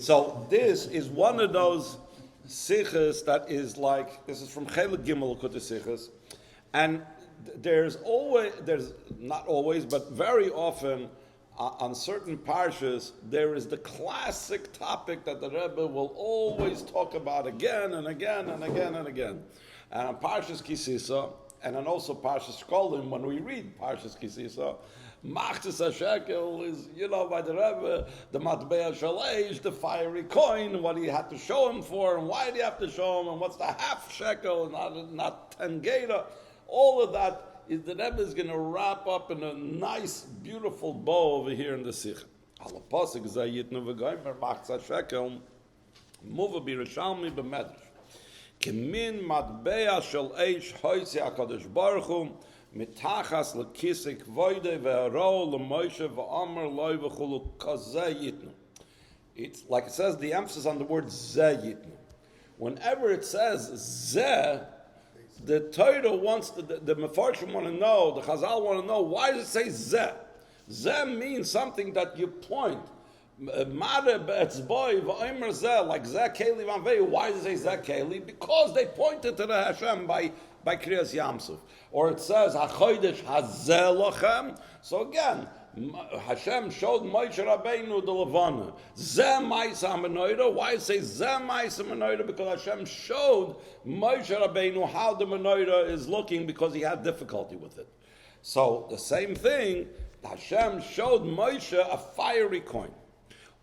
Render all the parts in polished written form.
So this is one of those sichos that is like, this is from Chelik Gimel Likuti Sichos, and there's not always, but very often on certain parshas, there is the classic topic that the Rebbe will always talk about again and again and again and again. And on Parshas Kisisa, and then also Parshas Shkolim, when we read Parshas Kisisa, Machzis HaShekel is, by the Rebbe, the Matbea Shalesh, the fiery coin, what he had to show him for, and why did he have to show him, and what's the half shekel, not 10 geta. All of that is the Rebbe is going to wrap up in a nice, beautiful bow over here in the Sikh. Al Pasuk Zayitnu v'Goymer Machzis HaShekel, Muva Birushalmi b'Medrash. Kemin Matbea Shalesh Hoysi HaKadosh Baruch Hu, mitachas lekisik voide ve'aro leMoshe ve'amar loy v'chulu kazeh yitnu. It's like it says the emphasis on the word zeh yitnu. Whenever it says zeh, the Torah wants the Mefarshim want to know, the Chazal want to know, why does it say zeh? Zeh means something that you point. Mare be'etzboi v'omer zeh, like zeh keli v'anvei. Why does it say zeh keli? Because they pointed to the Hashem by Kriyas Yamsuf. Or it says, HaChodesh Hazeh Lachem. So again, Hashem showed Moshe Rabbeinu the Levana. Zeh Ma'isa HaMenorah. Why it says Zeh Ma'isa HaMenorah? Because Hashem showed Moshe Rabbeinu how the menorah is looking because he had difficulty with it. So the same thing, Hashem showed Moshe a fiery coin.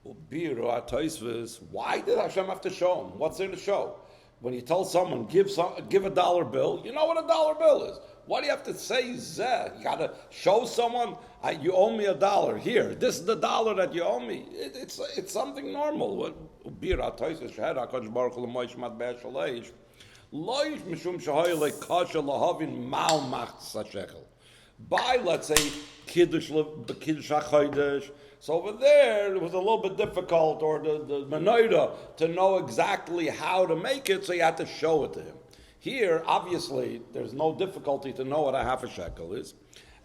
Why did Hashem have to show him? What's there to show? When you tell someone, give a dollar bill, you know what a dollar bill is. Why do you have to say zeh? You got to show someone, you owe me $1. Here, this is the dollar that you owe me. It's something normal. By, let's say, Kiddush HaChodesh. So over there, it was a little bit difficult, or the menorah, to know exactly how to make it, so you had to show it to him. Here, obviously, there's no difficulty to know what a half a shekel is.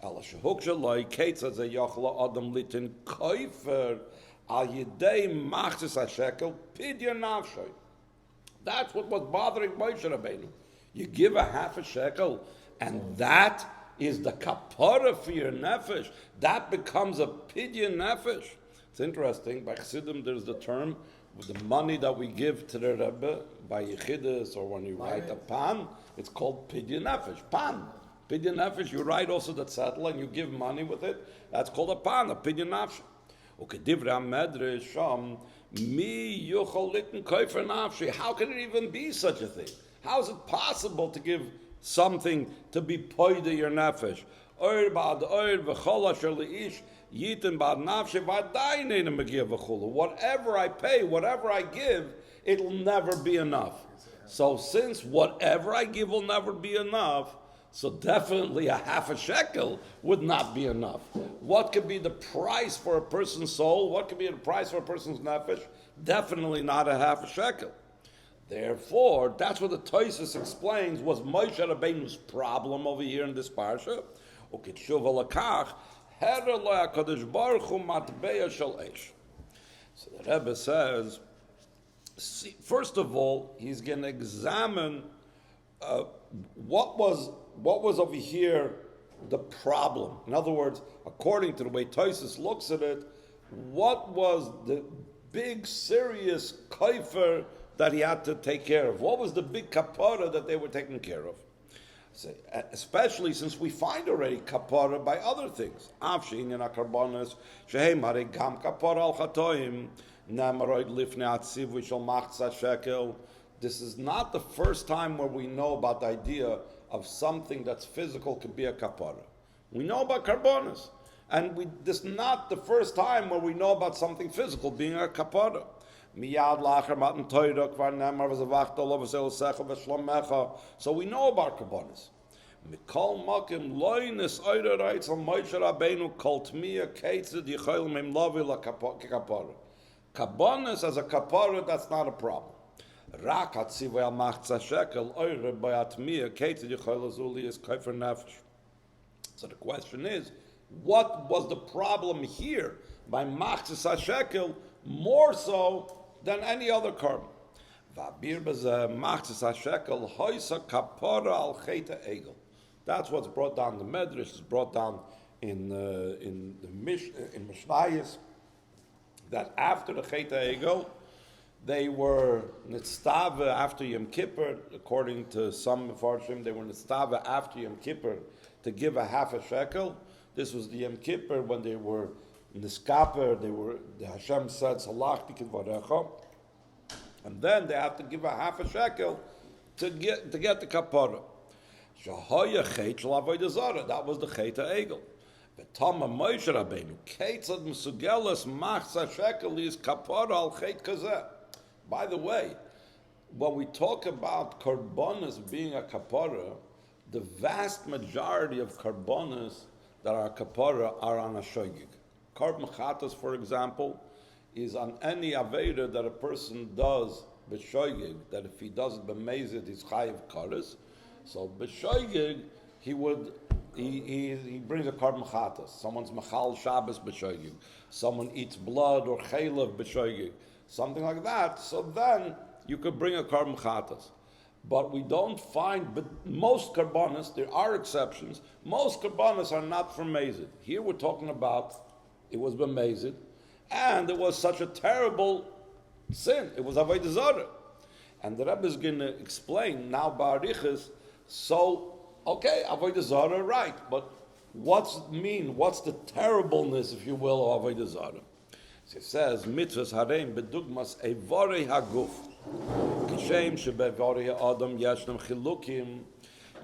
That's what was bothering Moshe Rabbeinu. You give a half a shekel, and that is the kapara for your nefesh. That becomes a pidyon nefesh. It's interesting. By Chassidim, there's the term, with the money that we give to the Rebbe, by Yechidus, or when you write a pan, it's called pidyon nefesh. Pan. Pidyon nefesh, you write also the tzedel, and you give money with it. That's called a pan, a pidyon nefesh. Ukedivra medrash sham, mi yuchol litn koifer nafshi. How can it even be such a thing? How is it possible to give something to be poida your nefesh? Whatever I pay, whatever I give, it'll never be enough. So since whatever I give will never be enough, so definitely a half a shekel would not be enough. What could be the price for a person's soul? What could be the price for a person's nefesh? Definitely not a half a shekel. Therefore, that's what the Tosfos explains was Moshe Rabbeinu's problem over here in this parsha. So the Rebbe says, first of all, he's going to examine what was over here the problem. In other words, according to the way Tosfos looks at it, what was the big, serious kaifer that he had to take care of? What was the big kapara that they were taking care of? So, especially since we find already kapara by other things. Afshin in akarbonis shehem harei gam kapara al chatoim namaroid lifnei atziv v'shal machzas shekel. This is not the first time where we know about the idea of something that's physical could be a kapara. We know about karbonis, and this is not the first time where we know about something physical being a kapara. Miyad lacher matan toira kvar nemar v'zavachta lo v'zel secha v'shlomecha. So we know about kabbonis. Mikol makim loynis oira writes on Moshe Rabbeinu kol tmiya keitzid yichol mem lavi la kapara. Kabbonis as a kapara, that's not a problem. Rak hatzivay al machzas shekel oira by atmiya keitzid yichol azuli is kaifer nefesh. So the question is, what was the problem here by machzas shekel more so than any other carbon. That's what's brought down. The Medrash is brought down in Mishnayos, that after the Chet HaEgel, they were nitztava after Yom Kippur. According to some Mefarshim, they were nitztava after Yom Kippur to give a half a shekel. This was the Yom Kippur when they were niskaper. The Hashem said, "Salachti kidvarecha," and then they had to give a half a shekel to get the kapara. Shahaya chet shel Avodah Zarah. That was the Chet HaEgel. V'tama Moshe Rabbeinu ketzad mesugelas machsa shekel is kapara al chet kazeh. By the way, when we talk about karbonas being a kapara, the vast majority of karbonas that are kapara are on a shoygig. Karb mechatas, for example, is on any aveda that a person does b'shoygig, that if he does it b'mezid, he's chayiv kares. So b'shoygig, he brings a karb mechatas. Someone's machal Shabbos b'shoygig. Someone eats blood or chaylev b'shoygig. Something like that, so then you could bring a karban chatas. But we don't find, but most karbanas, there are exceptions, most karbanas are not from Mazid. Here we're talking about, it was b'mezid, and it was such a terrible sin. It was Avodah Zarah. And the Rebbe is going to explain now ba'arichas, so, okay, Avodah Zarah, right, but what's the terribleness, if you will, of Avodah Zarah? It says, mitzvahs hareim bedugmas evorei haguf. Kishem shebevorei ha'adam yeshnam chilukim,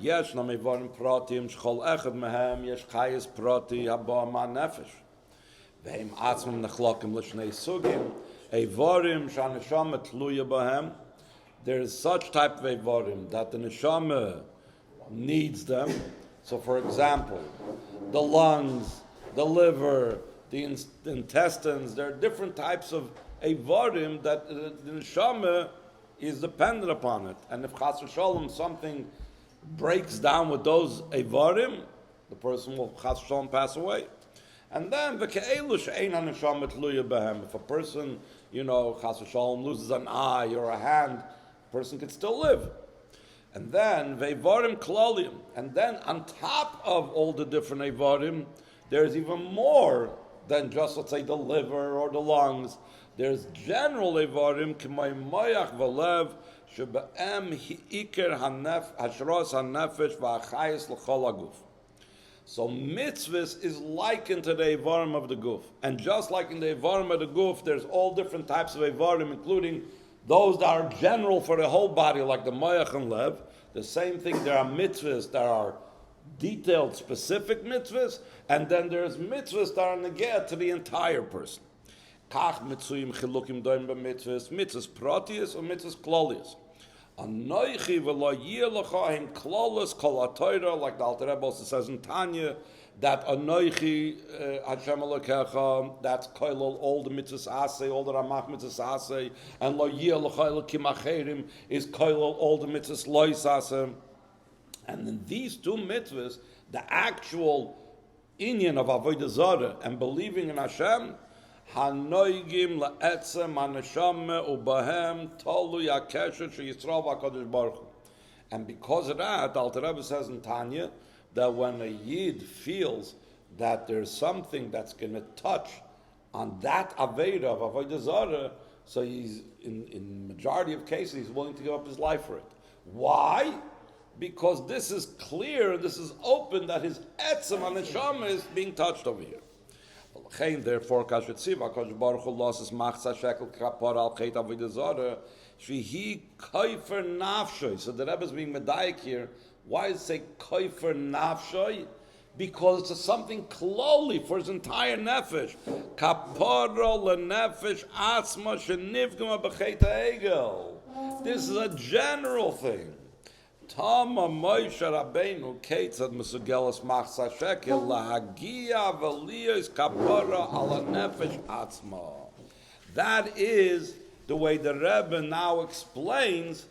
yeshnam evorim pratim, shchol echad mehem, yesh chayes prati, haba ma'nefesh. Ve'im atzmam nechlokim l'shnei sugim, evorim sh'aneshama tluya bahem. There is such type of evorim that the neshama needs them. So for example, the lungs, the liver, the intestines, there are different types of evarim that the neshama is dependent upon it. And if chas v'sholom something breaks down with those evarim, the person will chas v'sholom pass away. And then v'ke'elu she'ein ha'neshama tluya behem. If a person, chas v'sholom loses an eye or a hand, the person can still live. And then ve'evarim klolium. And then on top of all the different evarim, there's even more than just, let's say, the liver or the lungs. There's general evarim, k'may moyach v'lev, shebe'em hi'ikir hashros ha'nefesh v'achayis l'chol ha'guf. So mitzvahs is likened to the evarim of the guf. And just like in the evarim of the guf, there's all different types of evarim, including those that are general for the whole body, like the moyach and lev. The same thing, there are mitzvahs that are detailed, specific mitzvahs, and then there's mitzvahs that are neged to the entire person. Kach mitzuyim chilukim doim b'mitzvahs, mitzvahs pratius or mitzvahs klolius. Anoichi v'lo yiyeh him klolos kol ha'torah, like the Alter Rebbe also says in Tanya, that anoichi Hashem Elokecha, that's koilol all the mitzvahs asay, all the ramach mitzvahs asay, and lo yiyeh elokim acherim is koilol all the mitzvahs lois asay. And in these two mitzvahs, the actual inyan of Avodah Zarah and believing in Hashem, hanoigim la'etzem haneshama ubahem tolu yakeshet sheyisrael v'akadosh baruch Hu. And because of that, Alter Rebbe says in Tanya that when a Yid feels that there's something that's going to touch on that Aveda of Avodah Zarah, so he's, in majority of cases, he's willing to give up his life for it. Why? Because this is clear, this is open, that his etzem and neshama is being touched over here. Therefore, HaKadosh Baruch Hu loses machsa shekel kapar al chet avodah zarah shehi koifer nafshoy. So the Rebbe is being medayik here. Why does it say koifer nafshoy? Because it's something kloli for his entire nefesh. Kapara lenefesh atzma shenivgama b'chet ha'egel. This is a general thing. Tama Moshe Rabbeinu ketzad mesugelas machsa shekel lahagia v'liyos kapara ala nefesh atzma. That is the way the Rebbe now explains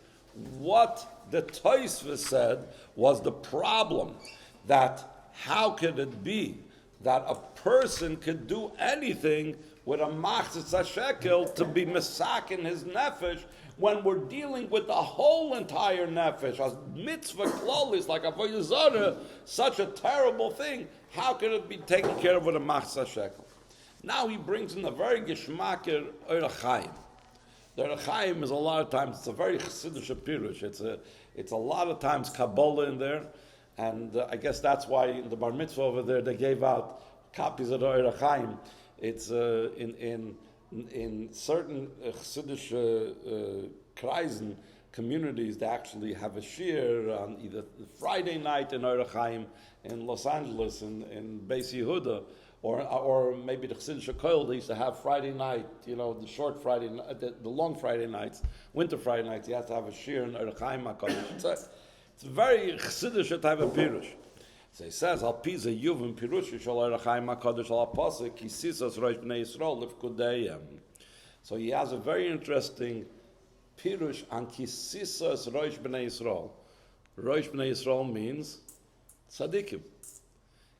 what the Tosfos said was the problem. That how could it be that a person could do anything with a machzis shekel to be mesakin his nefesh when we're dealing with the whole entire nefesh. As mitzvah klolis, like Avodah Zarah, such a terrible thing, how could it be taken care of with a machzis shekel? Now he brings in a very geschmacker Orach Chaim. The Orach Chaim is a lot of times, it's a very chassidish pirush. It's a lot of times Kabbalah in there, and I guess that's why in the Bar Mitzvah over there they gave out copies of the Orach Chaim. It's in certain chassidish kreisen, communities, they actually have a shir on either Friday night in Orach Chaim in Los Angeles, in Beis Yehuda, or maybe the Chassidish Shekel, they used to have Friday night, the short Friday, the long Friday nights, winter Friday nights, you have to have a shir in Orach Chaim HaKadosh. It's a very Chassidish type of pirush. So he says, Al Piza Yuvim Pirush Shal Orach Chaim HaKadosh Al Pasuk Kisisas Rosh Bnei Yisrael Lifkudeyim. So he has a very interesting pirush on Kisisas Rosh Bnei Yisrael. Rosh Bnei Yisrael means tzaddikim.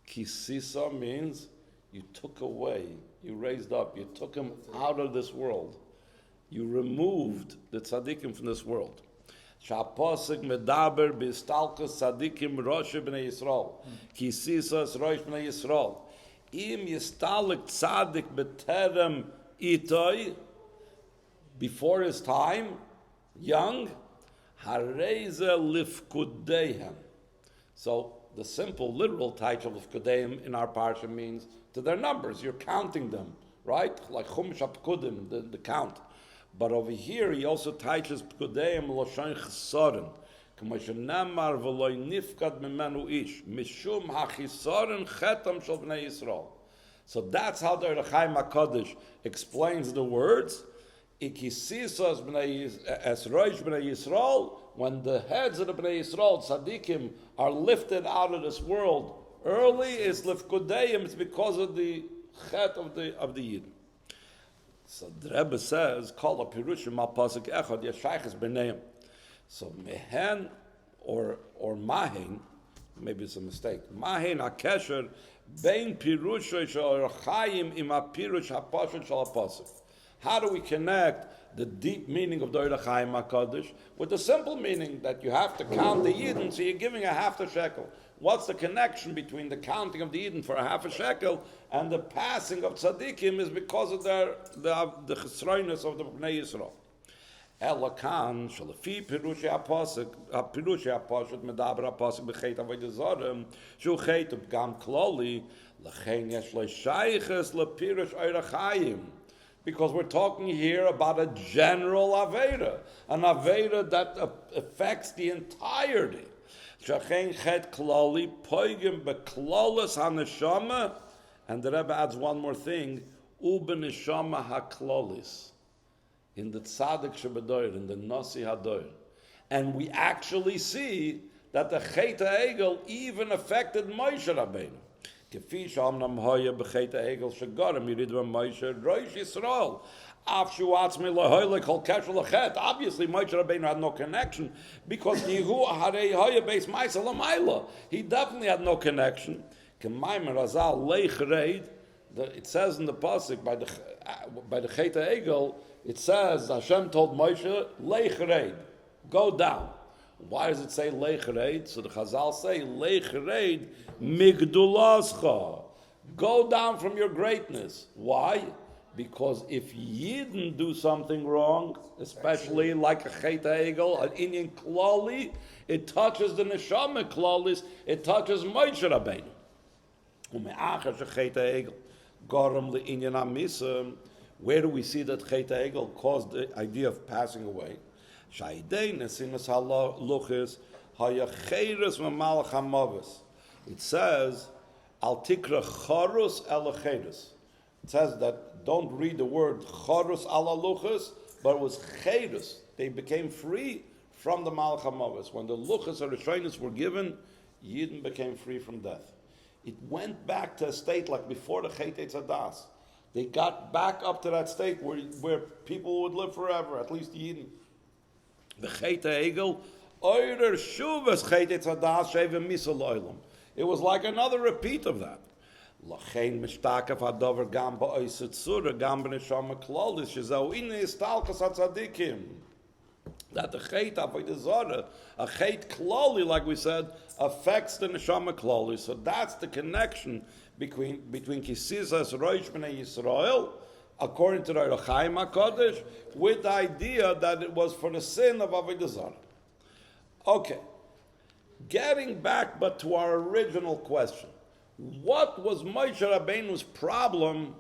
Kisisa means you took away, you raised up, you took him out of this world. You removed the tzaddikim from this world. Sha'posik medaber b'istalkus tzaddikim rosh b'nei Yisrael. Kisisas rosh b'nei Yisrael. Im yistalik tzaddik b'terem itoi, before his time, young, hareze lifkudeihem. So the simple literal title of Kudeim in our parsha means to their numbers. You're counting them, right? Like Chumash HaPkudim, the count. But over here he also titles Kudeim Loshan Chesaron. K'mo shenamar v'loi nifkad mimenu ish. Mishum ha'chisaron chetam shel bnei Yisrael. So that's how the Orach Chaim HaKadosh explains the words. Ikisisas as Rosh Bnei Yisrael, when the heads of the Bnei Yisrael, tzaddikim, are lifted out of this world early, is lifkudeim. It's because of the chet of the Yid. So the Rebbe says, "Kol hapirushim al pasuk echad yashayches b'neim." So mehen or mahin, maybe it's a mistake. Mahin hakesher bein pirushay shel Orach Chaim im hapirush hapashut shel pasuk. How do we connect the deep meaning of the Orach Chaim HaKadosh with the simple meaning that you have to count the Yidden, so you're giving a half a shekel? What's the connection between the counting of the Yidden for a half a shekel and the passing of tzaddikim is because of the chesroinus of the Bnei Yisrael. Elakan shalafi pirushi hapashut medaber hapasuk b'chet avodah zarah shu chet gam kloli lachen yesh lo shayches lepirush Orach Chaim. Because we're talking here about a general Aveda, an Aveda that affects the entirety. And the Rebbe adds one more thing, ubeneshama haklolis, in the tzaddik shebedoir, in the nasi hadoir. And we actually see that the Chet HaEgel even affected Moshe Rabbeinu. Obviously, Moshe Rabbeinu had no connection because he definitely had no connection. It says in the pasuk by the Chet HaEgel, it says Hashem told Moshe, Leich reid, go down. Why does it say Leich reid? So the Chazal say Leich reid migdulascha, go down from your greatness. Why? Because if Yidden do something wrong, especially like a Chet HaEgel, an Inyan Klali, it touches the Neshama Klalis, it touches Moshe Rabbeinu. Where do we see that Chet HaEgel caused the idea of passing away? It says, Al tikra charus el cheres. It says that don't read the word charus ala luchas, but it was cheres. They became free from the Malach HaMavis. When the luchas or the shainis were given, Yidden became free from death. It went back to a state like before the Chet Eitzadas. They got back up to that state where people would live forever, at least Yidden. The Chet HaEgel, Oirer Shuvas Chet Eitzadas Sheva Misal Oilam. It was like another repeat of that. Lachein mishtakav hadover gam ba'oisat surah gam b'neshama klolis shezau inne istalkas hatzadikim. That the chait Avodah Zarah, a chait klali, like we said, affects the neshama klali. So that's the connection between kisizas roish b'nei Yisrael, according to the Orach Chaim HaKadosh, with the idea that it was for the sin of Avodah Zarah. Okay, getting back but to our original question. What was Moshe Rabbeinu's problem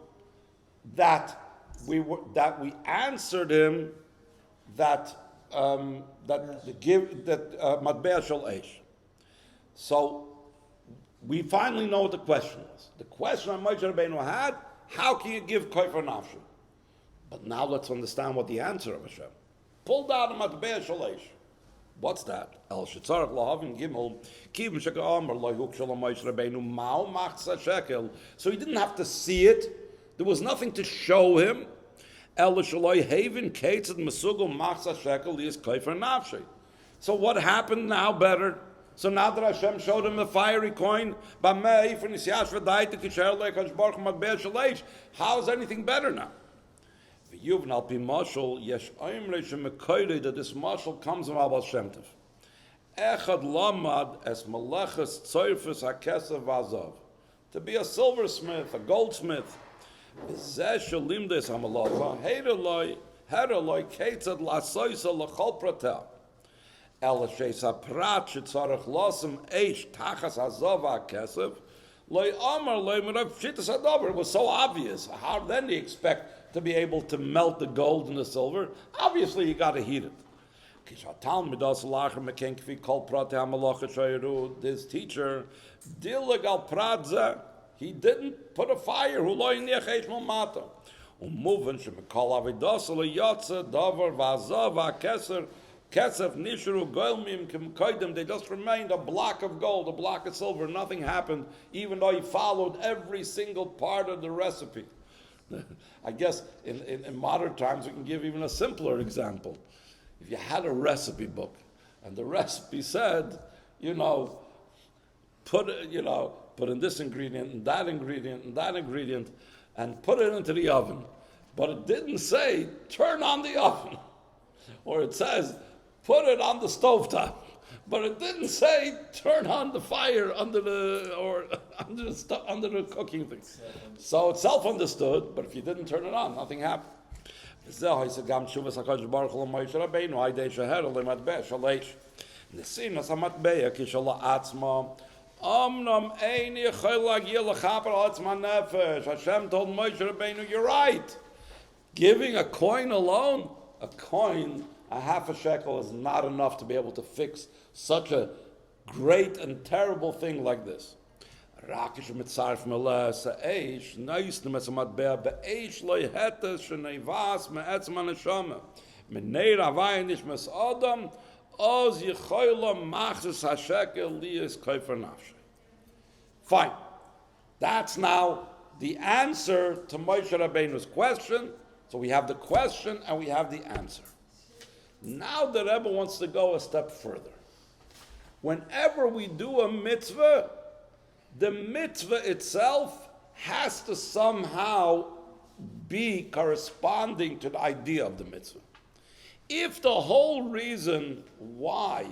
that we answered him that matbea shel eish? So we finally know what the question was. The question that Moshe Rabbeinu had: how can you give kofer nafshe? But now let's understand what the answer of Hashem. Pulled out a matbea shel eish. What's that? El shetzarach lahavim gimel kivim sheka'amar loyhuk shalom Moshe Rabbeinu ma'al machzah shekel. So he didn't have to see it. There was nothing to show him. El shaloi havin keitzad mesugel machzah shekel is kofer nafshe. So what happened now better? So now that Hashem showed him a fiery coin, how is anything better now? That this mashal comes from Abba Shem Tov. Echad lamad es malachas tzorfus hakesav vazav. To be a silversmith, a goldsmith. V'zeh shalimdes hamalava hereloi keitzad lasoisa lachol pratel. El sheisa prat shetzarach losem eish tachas hazav hakesav. Loi amar loi merav pshitas hadavar. It was so obvious. How then do you expect to be able to melt the gold and the silver? Obviously, you got to heat it. This teacher, he didn't put a fire. They just remained a block of gold, a block of silver. Nothing happened, even though he followed every single part of the recipe. I guess in modern times we can give even a simpler example. If you had a recipe book and the recipe said, put in this ingredient and that ingredient and that ingredient and put it into the oven, but it didn't say turn on the oven, or it says put it on the stovetop, but it didn't say turn on the fire under the cooking thing. So it's self-understood, but if you didn't turn it on, nothing happened. Hashem told Moshe Rabbeinu, you're right. Giving a coin alone, a half a shekel is not enough to be able to fix such a great and terrible thing like this. Rakish mitzarf melas eish nice to mesamat be eish loy hetes shnevas me'etzman neshama menei ravai nish mes adam oz yichoyla machzes hashekel liyas kofer nafshe. Fine. That's now the answer to Moshe Rabbeinu's question. So we have the question and we have the answer. Now the Rebbe wants to go a step further. Whenever we do a mitzvah, the mitzvah itself has to somehow be corresponding to the idea of the mitzvah. If the whole reason why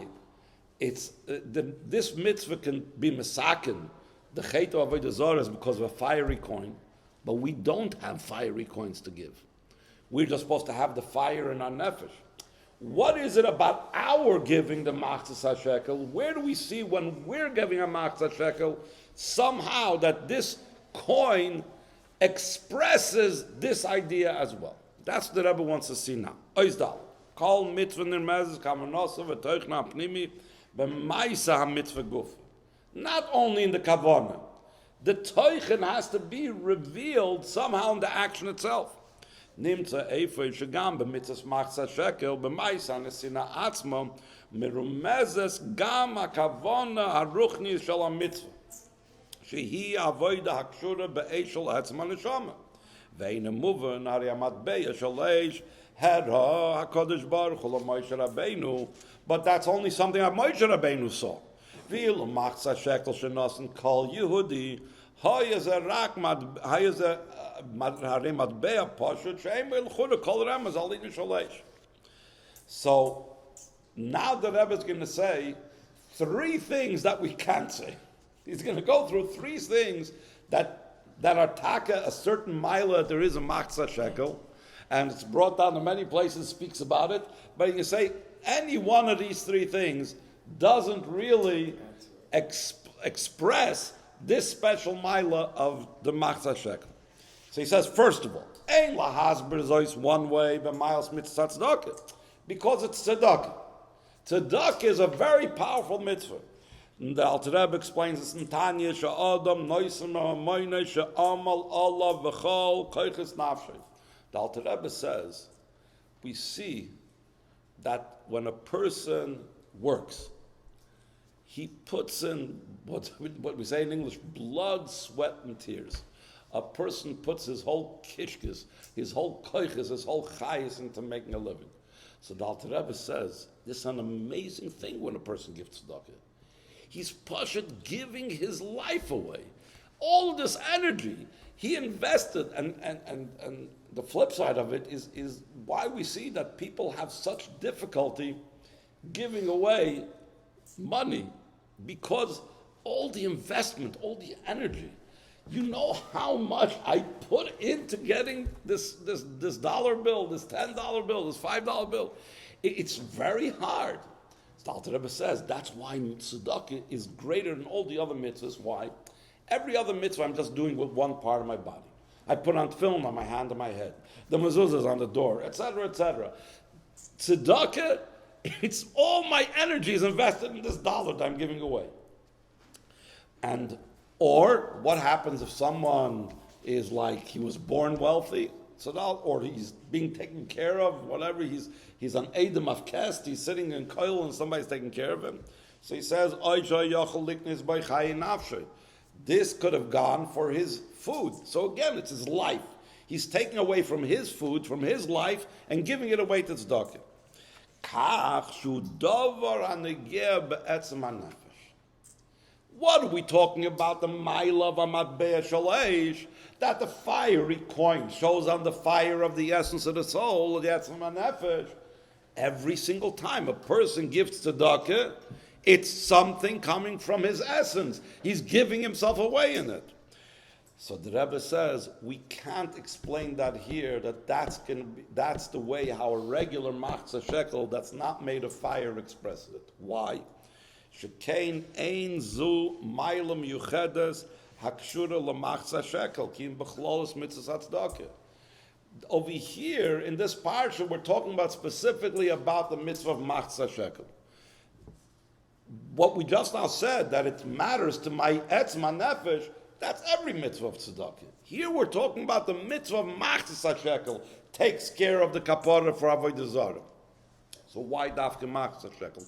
this mitzvah can be mesaken, the chait of Avodah Zarah, is because of a fiery coin, but we don't have fiery coins to give. We're just supposed to have the fire in our nefesh. What is it about our giving the machzas shekel? Where do we see when we're giving a machzas shekel somehow that this coin expresses this idea as well? That's what the Rebbe wants to see now. Oizdal. Kol mitzvah nirmezes kavanasa v'toichna pnimi b'maisa ha-mitzvah guf. Not only in the kavanah. The toichen has to be revealed somehow in the action itself. Nimtza eifei shagam b'mitzvah machzas shekel b'maisa nesina atzma mirumezes gam ha-kavanah ha-ruchni shel ha-mitzvah. Shehi avodah hakshura be'eshel etzman neshama. Ve'ina muven hari amatbeya shel eish hera HaKadosh Baruch Hu Moshe Rabbeinu. But that's only something that Moshe Rabbeinu saw. V'il machzas shekel shenasen kol Yehudi So now the Rebbe is going to say three things that we can't say. He's going to go through three things that are taka, a certain mila, there is a machzah shekel, and it's brought down in many places, speaks about it, but you say any one of these three things doesn't really express this special mila of the machzah shekel. So he says, first of all, ein lahasber zois one way, but miles mitzvah tzedakah, because it's tzedakah. Tzedakah is a very powerful mitzvah. And the Alter Rebbe explains this in Tanya, she'adam noisem ha'moynei she'amal Allah v'chol koiches nafshay. The Alter Rebbe says, we see that when a person works, he puts in what we say in English, blood, sweat, and tears. A person puts his whole kishkes, his whole koiches, his whole chayes into making a living. So the Alter Rebbe says, this is an amazing thing when a person gives tzedakah. He's pashat giving his life away. All this energy he invested, and the flip side of it is why we see that people have such difficulty giving away money, because all the investment, all the energy. You know how much I put into getting this dollar bill, this $10 bill, this $5 bill. It's very hard. The Alter Rebbe says that's why tzedakah is greater than all the other mitzvahs. Why? Every other mitzvah I'm just doing with one part of my body. I put on film on my hand and my head. The mezuzah is on the door, etc., etc. Tzedakah, it's all my energy is invested in this dollar that I'm giving away. Or what happens if someone is like he was born wealthy, or he's being taken care of, whatever, he's an Edom of Kest, he's sitting in Koil and somebody's taking care of him. So he says, this could have gone for his food. So again, it's his life. He's taking away from his food, from his life, and giving it away to tzedakah. What are we talking about? The Maila of Amatbeya Shalesh, that the fiery coin shows on the fire of the essence of the soul, the Etzem HaNefesh. Every single time a person gives tzedakah, it's something coming from his essence. He's giving himself away in it. So the Rebbe says, we can't explain that here, that's the way how a regular machzah shekel that's not made of fire expresses it. Why? Shekain ein zu mailam yuchedes hakshura lamachzah shekel kim b'chlolos mitzvah tzedakah. Over here in this parsha, we're talking about specifically about the mitzvah of machzah shekel. What we just now said, that it matters to my etzem nefesh, that's every mitzvah of tzedakah. Here we're talking about the mitzvah of machzah shekel takes care of the kapara for Avodah Zarah. So why dafka machzah shekel?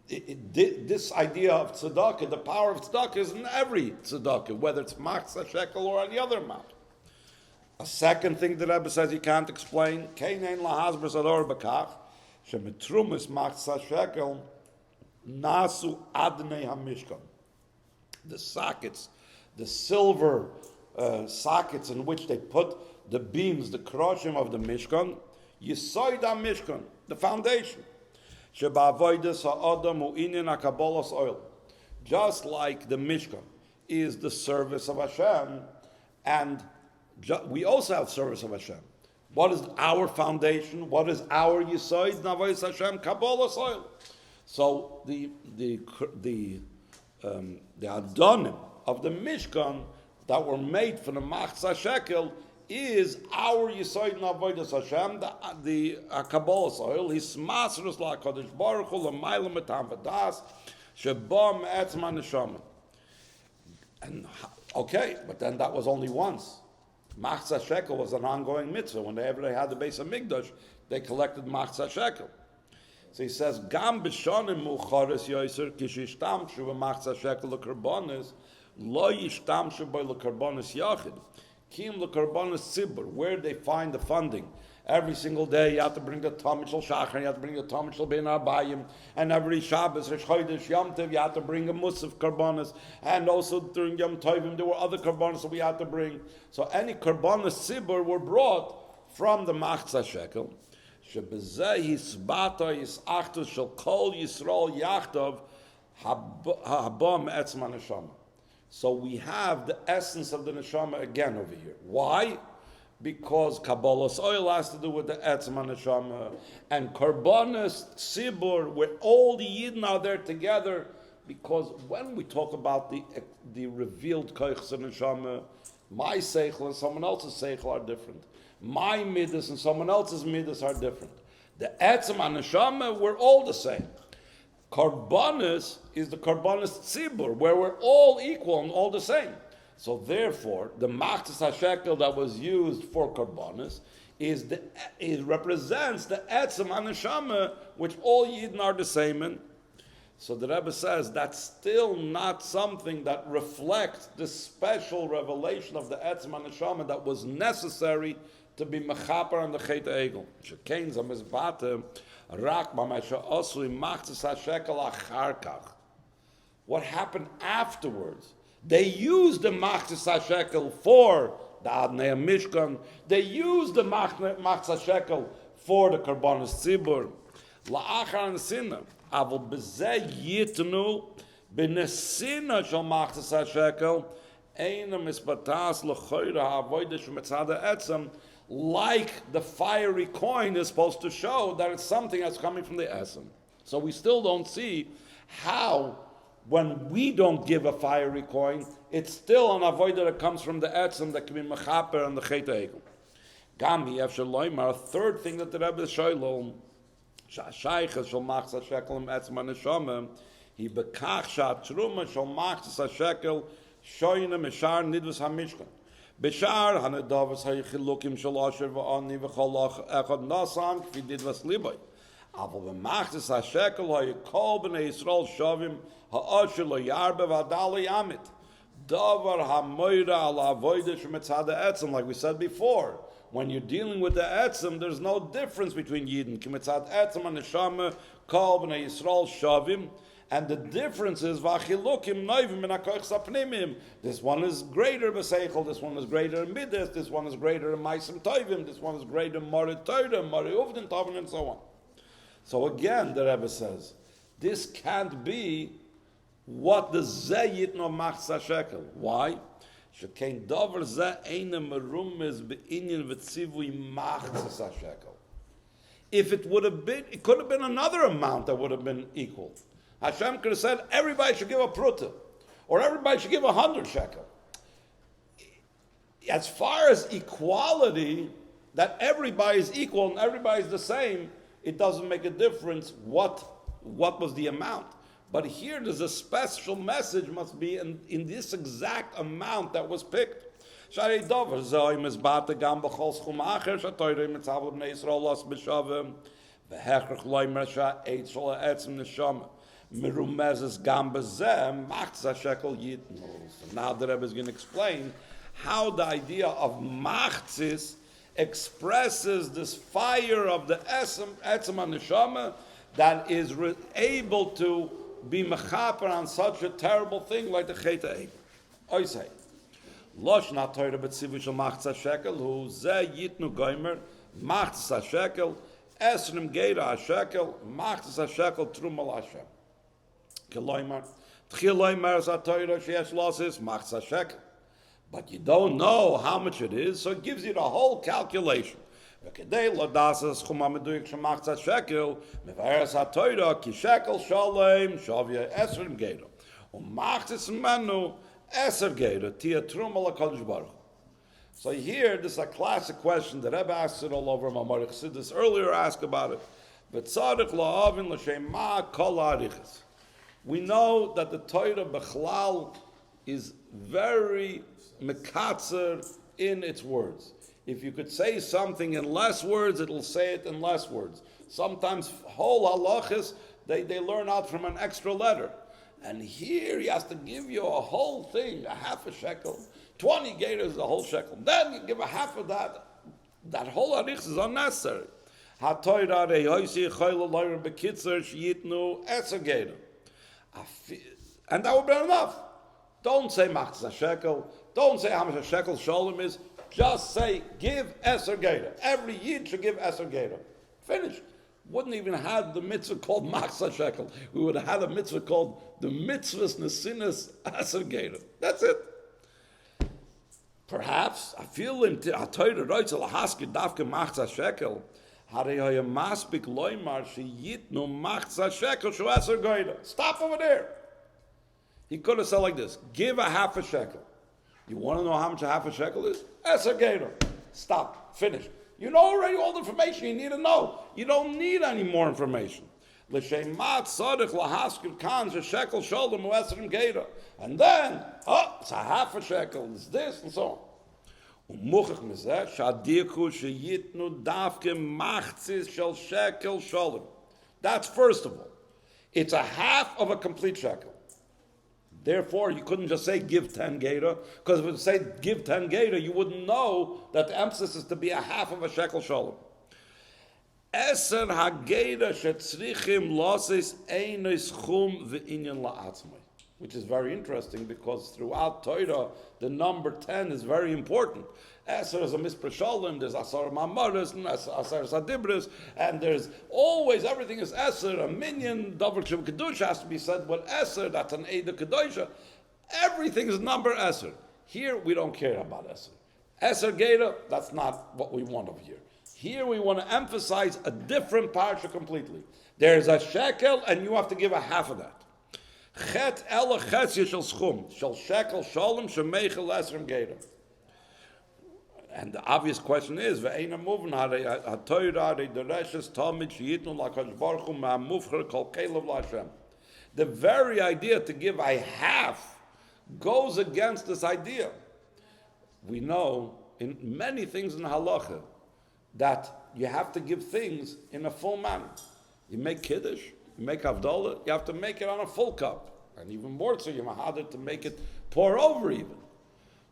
This idea of tzedakah, the power of tzedakah is in every tzedakah, whether it's machzah shekel or any other amount. A second thing that Rebbe says he can't explain, kein lahasber sador bekach, shemetrumis machzah shekel nasu adnei hamishkan. The sockets, the silver sockets in which they put the beams, the kroshim of the mishkan, yisoid mishkan, the foundation. Just like the Mishkan is the service of Hashem, and we also have service of Hashem. What is our foundation? What is our Yisoid? Navois Hashem Kabbalah soil. So the atone of the Mishkan that were made for the Machzah Shekel is our Yisoid Navodas Hashem, the Kabbalah soil. His Masrus LaKadosh Baruch Hu L'mayla Metam V'das Sheba Me'etzem HaNeshama. And okay, but then that was only once. Machzah Shekel was an ongoing mitzvah. Whenever they had the base of Migdash, they collected Machzah Shekel. So he says, Gam b'shonim mu'charis yoser kishishtamshu v'machzah Shekel l'karbonis lo yishtamshu by l'karbonis yachid. Kim l'karbonis tzibur, where they find the funding Every single day you have to bring the Tamid Shel Shachar, you have to bring the Tamid Shel Ben Arbayim, and every Shabbos, Rosh Chodesh, Yom Tov, you have to bring a Musaf Karbanas, and also during Yom Tovim there were other Karbanas that we had to bring. So any Karbanas Tzibur were brought from the Machzah Shekel. Shebezeh Yisbata Yisachtus Shel Kol Yisrael Yachtov Haba Me'etzma Neshama. So we have the essence of the Neshama again over here. Why? Because Kabbalah's oil has to do with the Etzma Neshama, and Karbanas Tzibur, where all the Yidden are there together. Because when we talk about the revealed Koichs of Neshama, my Seichel and someone else's Seichel are different. My Midas and someone else's Midas are different. The Etzma Neshama, we're all the same. Karbanas is the Karbanas Tzibur, where we're all equal and all the same. So therefore, the Machzas HaShekel that was used for Karbanas represents the Etzem HaNeshama, which all Yidden are the same in. So the Rebbe says that's still not something that reflects the special revelation of the Etzem HaNeshama that was necessary to be Mechaper on the Chet Egel. Shekein Zamizbate Rak B'Masha Osui Machzas HaShekel Acharkach. What happened afterwards? They used the Machzas HaShekel for the Adnei Mishkan. They used the Machzas HaShekel for the Karbanos Tzibur. La'achar Nesina. Avol B'zeh Yitnu B'nesina Shal Machzas HaShekel Eina Misbatas L'choyra Ha'avodah Sh'metzad Ha'etzem. Like the fiery coin is supposed to show that it's something that's coming from the Etzem. So we still don't see how, when we don't give a fiery coin, it's still an avodah that comes from the etzem that can be mechaper and the chet egel. Gami efshel loymar. A third thing that the Rebbe shoylom shayches shel machzas shekel im etzem haneshama he bekach shatruma shel machzas shekel shoyne meshar nidvus hamishkan beshar hanedavos hayichilukim shel asher va'ani v'cholach echad nasan kfi nidvus liboy. Aber b'machzas hashekel hayikol b'nei Yisrael shavim ha'asher lo yarbe v'adal yamit davar ha'moira al avodah sh'metzad ha'etzem. Like we said before, when you're dealing with the etzem, there's no difference between Yidden. K'metzad etzem ha'neshama kol b'nei Yisrael shavim. And the difference is v'achilukim noivim min ha'koich sapnimim. This one is greater b'seichel, this one is greater in midas, this one is greater in ma'asim tovim, this one is greater in marit Torah, marit uvdin tovim, and so on. So again, the Rebbe says, this can't be what the Zeh Yitno Machzas HaShekel. Why? Shekein davar zeh eine merumes be'inyan v'tzivui Machzas HaShekel. If it would have been, it could have been another amount that would have been equal. Hashem could have said, everybody should give a pruta, or everybody should give 100 shekel. As far as equality, that everybody is equal and everybody is the same, it doesn't make a difference what was the amount. But here there's a special message must be in this exact amount that was picked. Now the Rebbe is going to explain how the idea of machzis expresses this fire of the etzem neshama that is able to be mechaper on such a terrible thing like the chet egel. I say, losh na Torah b'tzivu shel machzas shekel hu zeh yitnu goymer machzas shekel esrim geira shekel machzas shekel truma l'Hashem. Keloymar tchiloymar sa Torah sheyesh losses machzas shekel. But you don't know how much it is, so it gives you the whole calculation. V'kedei l'dasas chuma meduyik shemachzas shekel mevares ha'toira ki shekel shalem shavya esrim geira u'machzas menu eser geira tia truma l'kadosh baruch Hu. So here, this is a classic question. The Rebbe asked it all over Mamar Chassidus earlier asked about it. V'tzadik la'avin l'shema kol ha'arichas. We know that the Torah Bechlal is very mekatzer in its words. If you could say something in less words, it'll say it in less words. Sometimes whole halachas, they learn out from an extra letter. And here he has to give you a whole thing, a half a shekel. 20 gators, a whole shekel. Then you give a half of that. That whole arichs is unnecessary. HaTorah rehoisi choyle loyre bekitzer sheyitnu eser geira. And that would be enough. Don't say machzah shekel. Don't say how much a shekel sholem is. Just say give eser geira. Every yid should give eser geira. Finish. Wouldn't even have the mitzvah called machzah shekel. We would have had a mitzvah called the mitzvahs nesinas eser geira. That's it. Perhaps I feel him to HaTorah writes lahaski davke machzah shekel. Harei hoya maspik loymar sheyitnu machzah shekel shu eser geira. Stop over there. He could have said like this: give a half a shekel. You want to know how much a half a shekel is? Eser geira. Stop. Finish. You know already all the information you need to know. You don't need any more information. L'sheimat tzarich lahaskir kan shekel sholem u'eserim geira. And then, it's a half a shekel. It's this and so on. Umuchach mizeh shadiku sheyitnu davke machzis shel shekel sholem. That's first of all. It's a half of a complete shekel. Therefore, you couldn't just say give 10 geira, because if it say give 10 geira, you wouldn't know that the emphasis is to be a half of a shekel sholem. Eser hageira shetzrichim loses einois chum ve'inyan la'atzmai. Which is very interesting because throughout Torah, the number 10 is very important. Eser is a mispra sholem, there's asar ma'amaris, and asar sadibris, and there's always, everything is eser, a minyan, davar shem kedusha has to be said with eser, that's an eda kedusha. Everything is number eser. Here, we don't care about eser. Eser geira, that's not what we want over here. Here we want to emphasize a different parsha completely. There's a shekel, and you have to give a half of that. Chet ele chetzia shel schum, shel shekel sholem shemeichel esrim geira. And the obvious question is, ve'eina movin ha'Torah ha'dereshes talmid sheyitnu lakadosh baruch hu ma'amufcher kol kelev la'Hashem. The very idea to give a half goes against this idea. We know in many things in halacha that you have to give things in a full manner. You make kiddush, you make havdalah, you have to make it on a full cup. And even more so, you're mahadar to make it pour over even.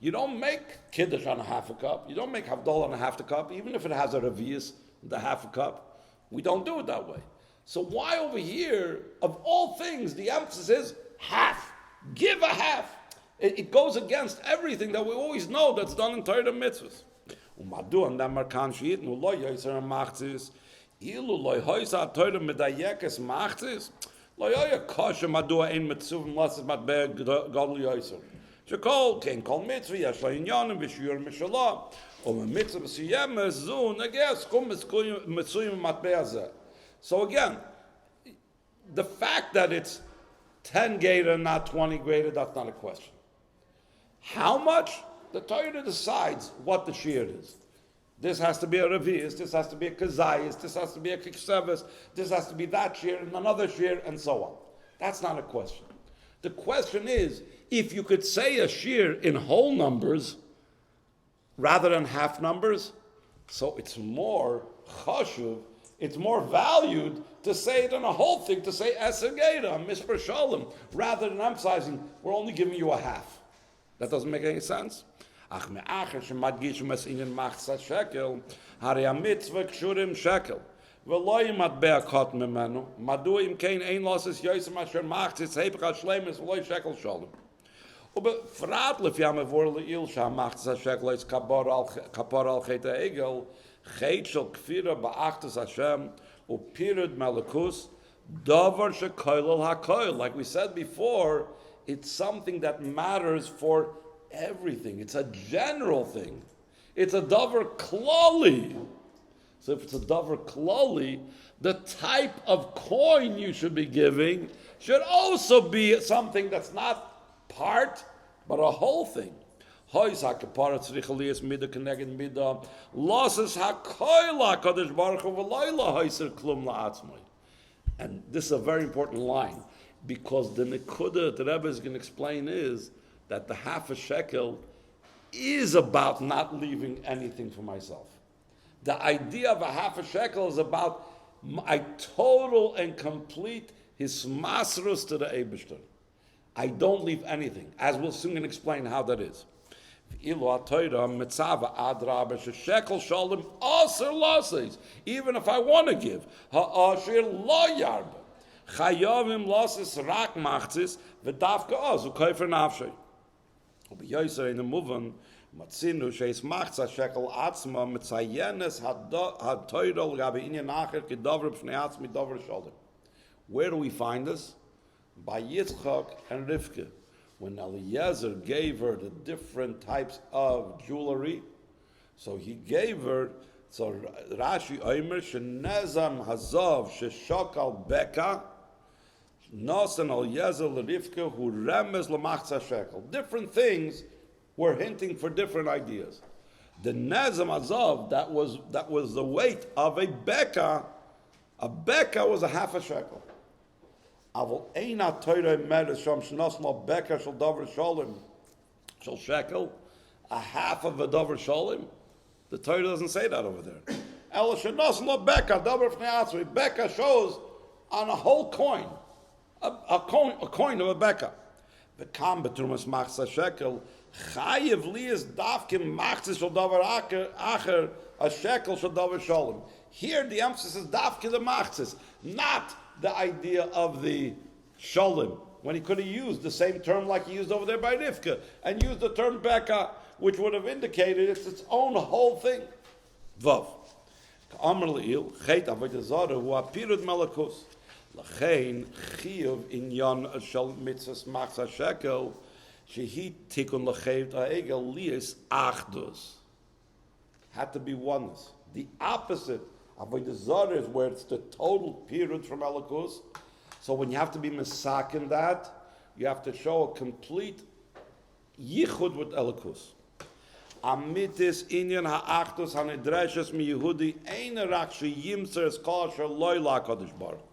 You don't make kiddush on a half a cup. You don't make havdalah on a half a cup, even if it has a revius, the half a cup. We don't do it that way. So why over here, of all things, the emphasis is half. Give a half. It goes against everything that we always know that's done in Torah mitzvahs. Umadu and Damarkan Shit, no loy yoiser machzis, ilu loy hoisa Torah medayekes machzis, loy yoya kosher madua ein mitzvah unless it's matbeh gadol yoiser. Shekel kein kol mitzvah yesh lo inyanim v'shiyur mishalah, or mitzvah b'siyem zun ages kum mitzvah matbeh azeh. So again, the fact that it's 10 greater, not 20 greater, that's not a question. How much? The Torah decides what the shear is. This has to be a revius, this has to be a kazayis, this has to be a kiksevis, this has to be that shear and another shear, and so on. That's not a question. The question is, if you could say a shear in whole numbers rather than half numbers, so it's more chashuv, it's more valued to say it in a whole thing, to say eser geira, mispar shalom, rather than emphasizing, we're only giving you a half. That doesn't make any sense. Ach me'acher shemadgish mes'inyan machzah shekel, harei mitzvah kshurim shekel, v'lo yimatbeh akot memenu, madu im kein ein losses yoisem asher machzis heipach hashlemis v'lo shekel shalom. But fratlef yam evor le'il shah machzah shekel is kapor al chet ha'egel, chet shel kfira ba'achtus Hashem, u'pirid malakus, davar shekoil al hakoil. Like we said before, it's something that matters for everything. It's a general thing. It's a davar klali. So if it's a davar klali, the type of coin you should be giving should also be something that's not part, but a whole thing. Losses and this is a very important line, because the nekuda the Rebbe is going to explain is that the half a shekel is about not leaving anything for myself. The idea of a half a shekel is about my total and complete hismasrus to the Eibishter. I don't leave anything, as we'll soon explain how that is. Ilu HaTorah mitzava adraba shekel shalom aser lases. Even if I want to give, ha'asher lo yarba. Chayavim lases rak machzis v'davka oz u'koifer nafshay. U'b'yoyser in the movement, matzinu sheis machza shekel atzma mitzayenes HaTorah l'gabe inyan acher kedover b'fnei atzmi dover shalom. Where do we find this? By Yitzchak and Rivka. When Eliezer gave her the different types of jewelry, so he gave her, so Rashi Omer, Shenezam Hazav, Sheshakal Beka, Nosan Eliezer L'Rivka, Hu Remez L'Machza Shekel. Different things were hinting for different ideas. The Nezam Hazav, that was the weight of a Beka was a half a shekel. Aval eina Torah meres sham shnasma beka shel davar shalom shel shekel, a half of a davar shalom. The Torah doesn't say that over there. El shnasma beka davar fnei atzmi. Beka shows on a whole coin, a coin of a beka. Bekam betrumas machzah shekel chayev lias davkim machzah shel davar acher a shekel shel davar shalom. Here the emphasis is davkim the machzah, not the idea of the shalom, when he could have used the same term like he used over there by Rivka, and used the term beka, which would have indicated it's its own whole thing. Vav. K'amar le'il, chet avodah zarah hu apirud malakus. L'chein chiyuv inyan shel mitzvahs machzah shekel, shehi tikun l'chev ha'egel lias achdus. Had to be oneness. The opposite Avodah Zarah is where it's the total period from Elikus. So when you have to be misakin that, you have to show a complete yichud with Elikus. Amitis inyan ha'achdus hanidreshes mi Yehudi eine rak sheyimser es kol asher loy la'kadosh baruch Hu.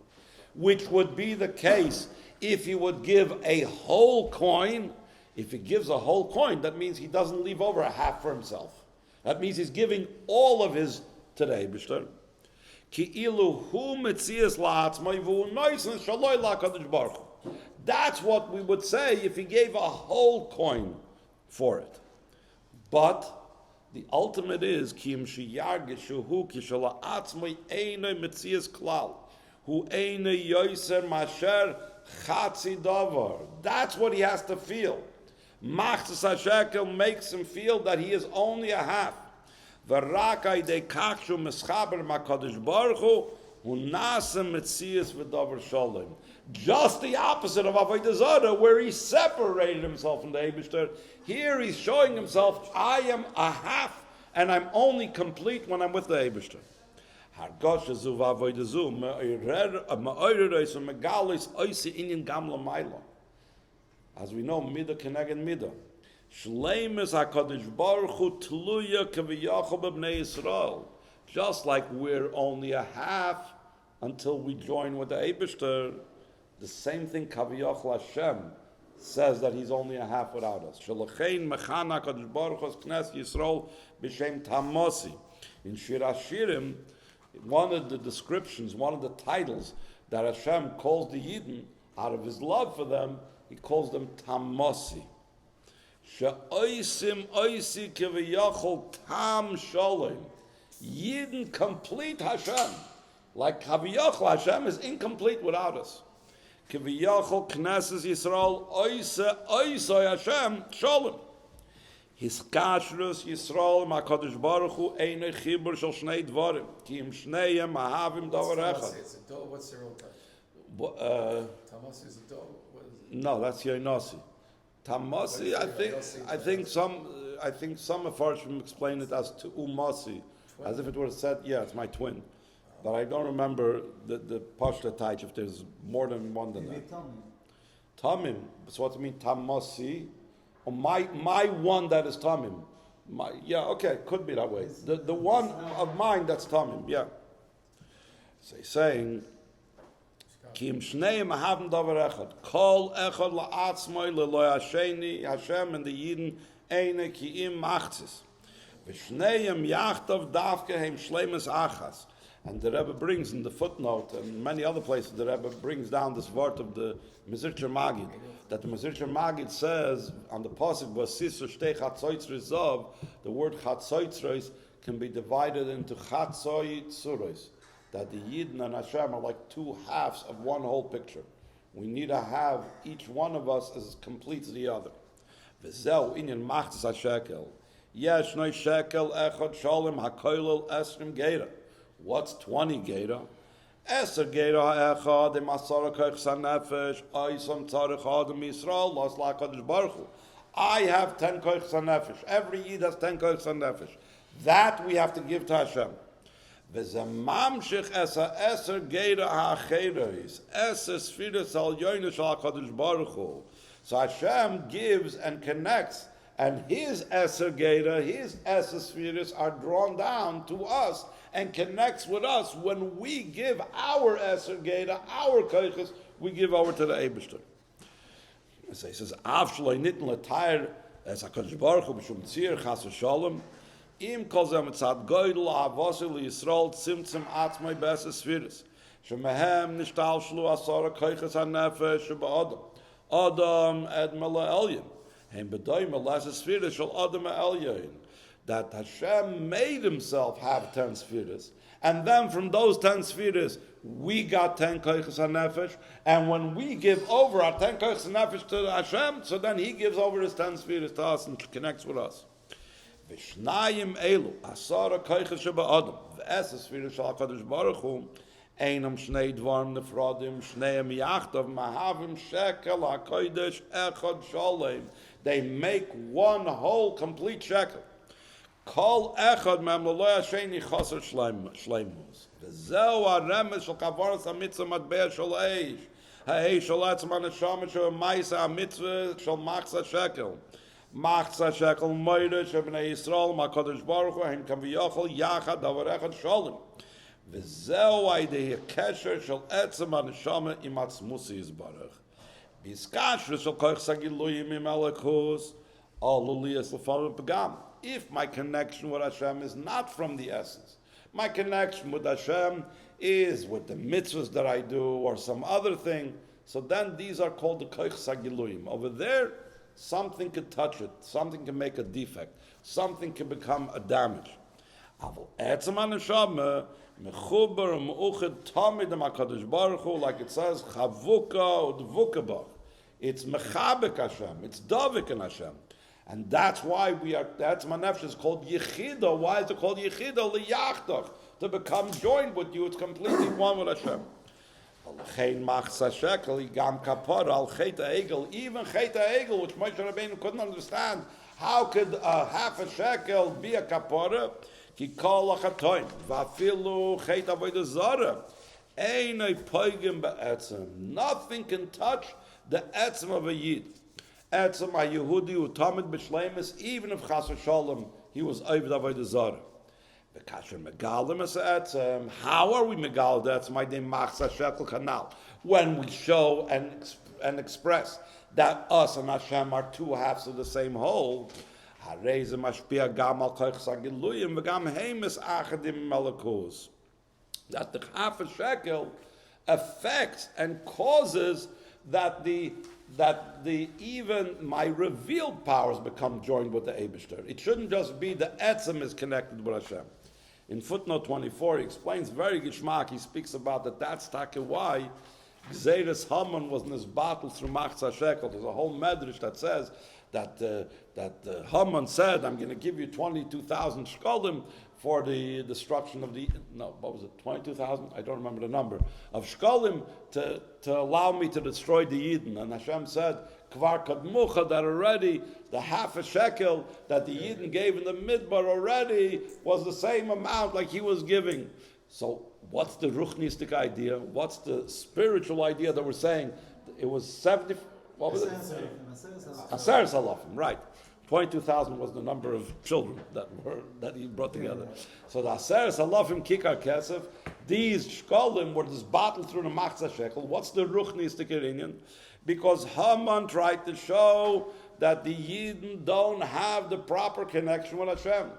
Which would be the case if he would give a whole coin. If he gives a whole coin, that means he doesn't leave over a half for himself. That means he's giving all of his to the Eibishter. That's what we would say if he gave a whole coin for it. But the ultimate is that's what he has to feel. Machzas Shekel makes him feel that he is only a half. Just the opposite of Avodah Zarah, where he separated himself from the Eibishter. Here he's showing himself, I am a half, and I'm only complete when I'm with the Eibishter. As we know, midah keneged midah. Shleimus HaKadosh Baruch Hu tluya kaviyachol b'bnei Yisrael. Just like we're only a half until we join with the Eibishter, the same thing kaviyachol Hashem says that he's only a half without us. Shalachein mechana HaKadosh Baruch Hu knes Yisrael b'shem tamosi. In Shir Hashirim, one of the descriptions, one of the titles that Hashem calls the Yidden out of his love for them, he calls them tamosi. She'oisim oisi kiviyachol tam shalom. Yidden complete Hashem. Like kiviyachol Hashem is incomplete without us. Kiviyachol knesses Yisrael oisa Hashem shalom. His kashrus Yisrael ma'kadosh Baruch Hu einay chibur shel shnei dvarim. Ki im shneihem mahavim davar echad. What's the real title? Tamasi is a dog. No, that's Yoinasi. Tamasi, I think some Mefarshim explain it as to Umasi, as if it were said, yeah, it's my twin. But I don't remember the Pashta Taich, if there's more than one than that. Tamim. So what do you mean Tamasi? Or my one that is Tamim. Okay, could be that way. The one of mine that's Tamim, yeah. So he's saying, Ki im shneim haben davar echad. Kol echad la'atzmoi le'loi hasheni, Hashem and the Yidden, eine ki im machzis. V'shneim yachtav davke heim shleimus achas. And the Rebbe brings in the footnote and many other places, the Rebbe brings down this word of the Mezritcher Magid, that the Mezritcher Magid says on the pasuk Vasisu Shtei Chatzoitzros Zav, the word Chatzoitzros can be divided into Chatzoitzuros, that the Yidden and Hashem are like two halves of one whole picture. We need to have each one of us as completes the other. V'zeu inyan machzas ha-shekel. Yesh no shekel echad shalom ha-koilel esrim geira. What's 20 geira? Eser geira ha-echad im asara koichs ha-nefesh oisam tzarech adam Yisrael los la-kadosh baruch Hu. I have 10 koichs ha-nefesh. Every Yid has 10 koichs ha-nefesh. That we have to give to Hashem. V'zemamshich esa eser geira ha-acheres. Eser sfiras al yoinish al-kadosh baruch Hu. So Hashem gives and connects, and His Eser Geira, His Eser Spheres are drawn down to us and connects with us when we give our Eser Geira, our Koiches, we give over to the Eibishter. So he says, Av shloi nitten l'tayr es HaKadosh Baruch Hu b'shum tzir chas v'sholem im kol zeh mitzad goydel ha'avosu l'Yisrael tzimtzim atzmai b'Eser Spheres shemehem nishtal shlu asara Koiches ha'nefesh she'ba'adam Adam ed mala elyon, and bedoy malas spheres shall Adam elyon. That Hashem made Himself have 10 spheres, and then from those 10 spheres we got 10 koiches hanefesh, and when we give over our 10 koiches hanefesh to Hashem, so then He gives over His 10 spheres to us and connects with us. Vishnayim elu asara koiches sheba Adam, v'es spheres shall Hakadosh Baruch Hu. Einam shnei dvarim nefradim, shneim yachdav mahavim shekel hakodesh echad shalem. They make one whole complete shekel. Kol echad mem lo yasheni chaser shleimus. V'zeu haremes shel kavaras hamitzvah matbea shel eish. Ha'eish shel etzman neshama shel ma'isa hamitzvah shel machza shekel. Machza shekel moirish b'nei Yisrael ma'kadosh baruch hu hem kaviyachol yachad davar echad shalem. V'zeu aydei kesher shel etzem haneshama im atzmusi yizbarach. B'yiskashre shel koich sagiluyim im elikus aluliyas l'farim pagam. If my connection with Hashem is not from the essence, my connection with Hashem is with the mitzvahs that I do or some other thing, so then these are called the koich sagiluyim. Over there, something could touch it, something can make a defect, something can become a damage. Aval etzem haneshama mechuber u'meuched tamid ha'kadosh baruch Hu, like it says, chavuka udvukabach. It's mechabek Hashem. It's davik in Hashem, and that's why we are. That's my nefesh is called yechida. Why is it called yechida? Liyachtach, to become joined with you. It's completely one with Hashem. Even chet ha'egel, which Moshe Rabbeinu couldn't understand. How could half a shekel be a kapara? Ki kol atone, va'afilu chet Avodah Zarah. Einay poigim be'etzem. Nothing can touch the etzem of a yid. Etzem a Yehudi who tamid b'shleimus, even if chas v'sholem he was over Avodah Zarah. V'kasher megalim es etzem. How are we megal the etzem? I name machsa shekel kanal. When we show and express that us and Hashem are two halves of the same whole. That the half a shekel affects and causes that the even my revealed powers become joined with the Eibishter. It shouldn't just be the etzem is connected with Hashem. In footnote 24, he explains very gishmak. He speaks about that. That's why Gzeiras Haman was in this battle through Machzah Shekel. There's a whole medrash that says that Haman said, "I'm going to give you 22,000 shkolim for the destruction of the 22,000? I don't remember the number of shkolim to allow me to destroy the Yidden." And Hashem said, "Kvar kadmucha," that already the half a shekel that the Yidden gave in the midbar already was the same amount like he was giving. So what's the ruchnistic idea? What's the spiritual idea that we're saying? It was 70. What was it? Aseres halafim, right. 22,000 was the number of children that he brought together. So the Aseres halafim kikar kesef, these shkolim were this battle through the Machzah Shekel. What's the ruchnistic inyan? Because Haman tried to show that the Yidden don't have the proper connection with Hashem.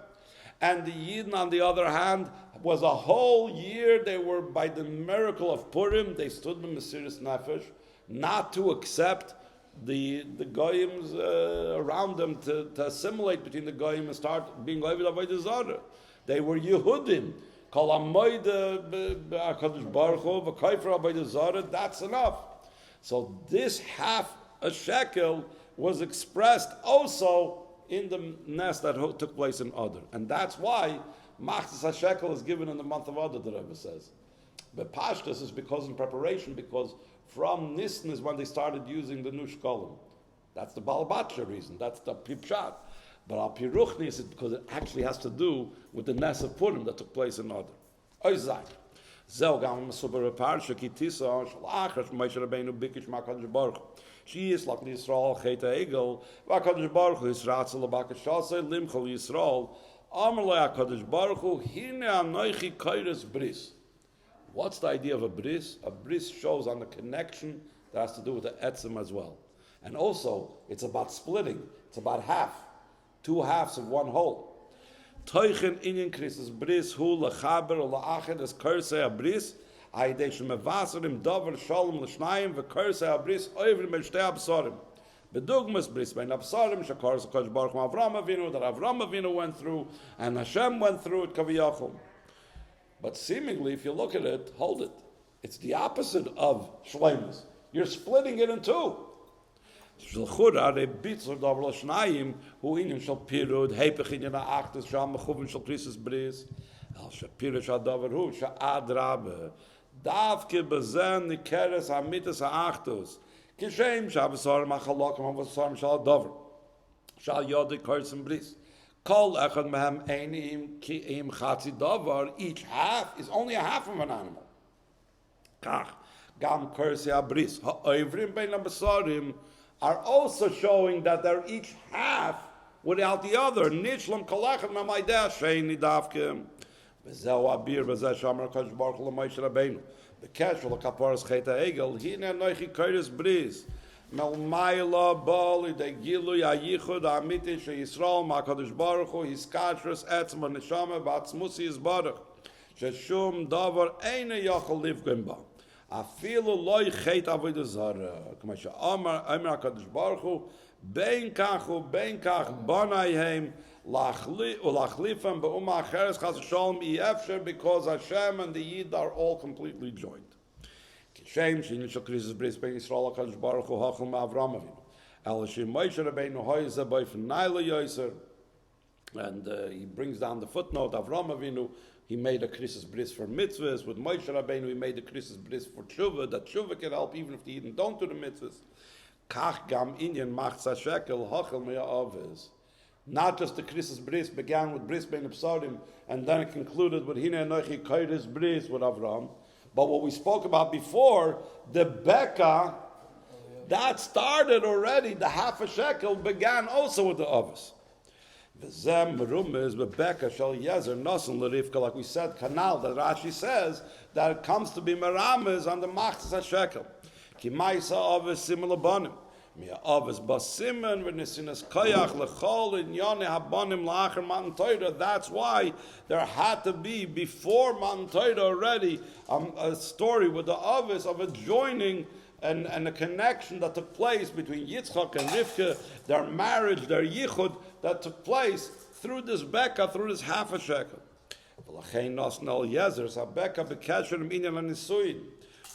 And the Yidden, on the other hand, was a whole year. They were, by the miracle of Purim, they stood in Mesiras Nefesh, not to accept the Goyim's around them, to assimilate between the Goyim and start being Avodah Zarah. They were Yehudim. Kol Amoid HaKadosh Baruch Hu v'Kaifer Avodah Zarah. That's enough. So this half a shekel was expressed also in the nest that took place in Adar. And that's why Machzis HaShekel is given in the month of Adar, the Rebbe says. But Pashtus is because in preparation, because from Nisan is when they started using the Nush Kolim. That's the Baal Batya reason, that's the Pipshat. But Al Piruchni is because it actually has to do with the Nes of Purim that took place in Adar. Oizai. Zeh gam super parsha ki tisa shalachas Moshe Rabbeinu bikish makadosh baruch she is like Yisrael cheta egel vakadosh baruch hu yisratzel labakashasei limchol Yisrael amar le hakadosh baruch hu hine anoichi kairos bris. What's the idea of a bris? A bris shows on the connection that has to do with the etzim as well, and also it's about splitting. It's about half, two halves of one whole. Teuchen inyan Christus bris hu lechaber la'achid as kursei abris aydei shemevaserim davar shalom l'shnayim v'kursei abris oivrim ben shtei absarim bedugmas bris ben absarim shakars HaKadosh Baruch Hu Avram Avinu that Avram Avinu went through and Hashem went through it kaviyachol. But seemingly, if you look at it, hold it. It's the opposite of shleimus. You're splitting it in two. Shulchura rebitzur davar l'shnayim hu inyan shal pirud heipech inyan ha'achtus shal mechuvim shal krisis bris al shapirud shal davar hu sha'ad rabbe davke bezen nikeres ha'mitas ha'achtus kishem sha'avasarim ha'chalakim ha'avasarim shal davar shal yodei korsim bris kol echad mehem einim ki im chatzi davar. Each half is only a half of an animal. Kach gam korsi ha'bris ha'oivrim bein ha'avasarim are also showing that they're each half without the other. Nishlam kalachat ma'maydeh sheini davke. V'zeu abir v'zeh shamar HaKadosh Baruch Hu l'Moshe Rabbeinu. V'kesher l'kaparas cheta egel hine anoichi kairos bris. Melmayla bali de gilui hayichud ha'amiti sheYisrael ma'HaKadosh Baruch Hu hiskashras etzem ha'neshama v'atzmusi yizbarach sheshum davar eina yachol livgim ba. Afilu loy chet Avodah Zarah. K'ma she'amar HaKadosh Baruch Hu bein kach banayhem lachlifem be'umma acheres chas v'shalom efsher, because Hashem and the Yid are all completely joined. Kishem she'inin shel krisis bris bein Yisrael HaKadosh Baruch Hu hachol ma'Avram Avinu el she Moshe Rabbeinu hoyze boifen naila yoyser. And he brings down the footnote of Avram Avinu. He made a krisis bris for mitzvahs. With Moshe Rabbeinu, he made a krisis bris for tshuva, that tshuva can help even if the Yidden don't do the mitzvahs. Kach gam inyan machzas shekel hachel me'avis. Not just the krisis bris began with bris bein absarim, and then it concluded with hine anoichi kairos bris with Avram. But what we spoke about before, the beka, that started already. The half a shekel began also with the avis. V'zem merumiz bebeka shel yezer nasan l'rivka, like we said, kanal, that Rashi says that it comes to be meramis on the machzas hashekel. Ki ma'isa avis similar banim. Mia avis basimen v'nesinas koyach lechol inyane habanim la'achar Matan Torah. That's why there had to be, before Matan Torah already, a story with the avis of a joining and a connection that took place between Yitzchak and Rivka, their marriage, their yichud, that took place through this beka, through this half a shekel. V'lachein nosnel yezer sabeka bekesherim inyan l'nisuyin,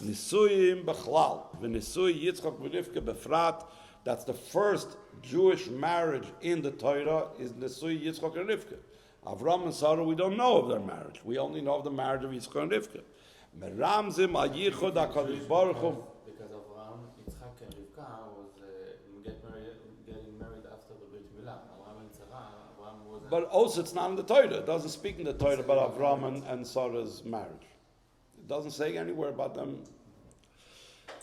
nisuyim bechlal, v'nisuy Yitzchak v'Rivka befrat. That's the first Jewish marriage in the Torah, is nisuy Yitzchak and Rivka. Avram and Sarah, we don't know of their marriage. We only know of the marriage of Yitzchak and Rivka. Meramzim al yichud HaKadosh Baruch Hu. But also it's not in the Torah. It doesn't speak in the Torah about Avram and Sarah's marriage. It doesn't say anywhere about them.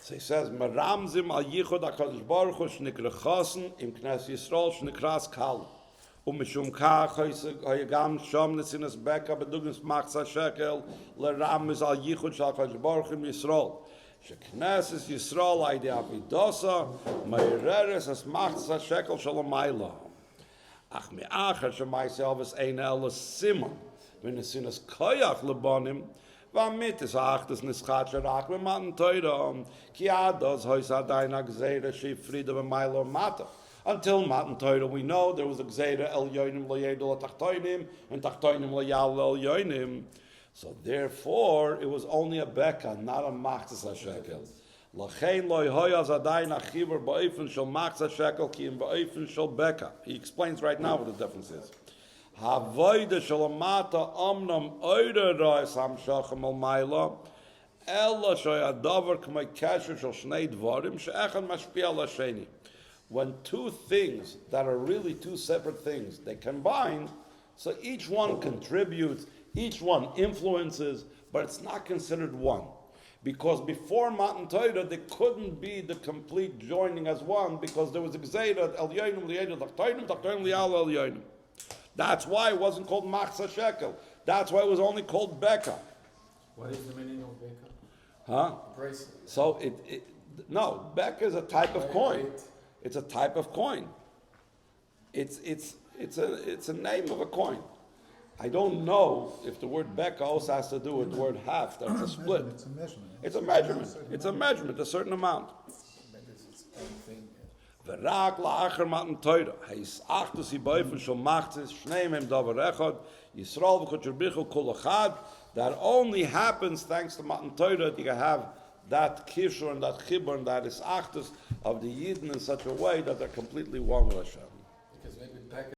So he says, Meramzim al yichud HaKadosh Baruch Hu shnikra chasen im Knes Yisrael shnikras kal. Mishum kach hayagam sham nesinas beka bedugnis machzas shekel leramz al yichud shal HaKadosh Baruch Hu im Yisrael. Shekneses Yisrael aydei avidasa meireres as machzas shekel shalamayla. Ach me'acher shemaisel v'es ein el simon. When es in es koyach lebonim, v'amit es achtes nischat sherach v'matan toira, ki ados hois adayin agzeira shifrida v'maylo mata. Until Matan Torah, we know there was a gzeira el yoinim lo yedol tachtoinim and tachtoinim lo yal el yoinim. So therefore, it was only a beka, not a machzas shekel. Lachein lo hoyaz adayin achiver ba'ofen shel machzas shekel ki im ba'ofen shel beka. He explains right now what the difference is. Havoida shel amata omnam oida rois hamshachem al mayla ella shoy adavar k'may kasher shel shnei dvarim she'echad mashpia al hasheni. When two things that are really two separate things, they combine, so each one contributes, each one influences, but it's not considered one. Because before Matan Torah, there couldn't be the complete joining as one, because there was a Gzeira, El Yoinim, Li'edim, Tachtoinim, Tachtoinim, Li'al, El Yoinim. That's why it wasn't called Machzah Shekel. That's why it was only called Beka. What is the meaning of Beka? Huh? Bracelet. So no, Beka is a type of coin. It's a type of coin. It's a name of a coin. I don't know if the word beka also has to do with the word half. That's a split. It's a measurement. It's a measurement. It's a measurement, a certain amount. V'rak la'acher matan Torah. Heis achtus hibayfen shel machzis shneim em davar echad Yisrael v'kocher bichu kol echad. That only happens thanks to Matan Torah that you can have that kishur and that chibur and that is achtus of the Yidden in such a way that they're completely one with Hashem. Because maybe Beka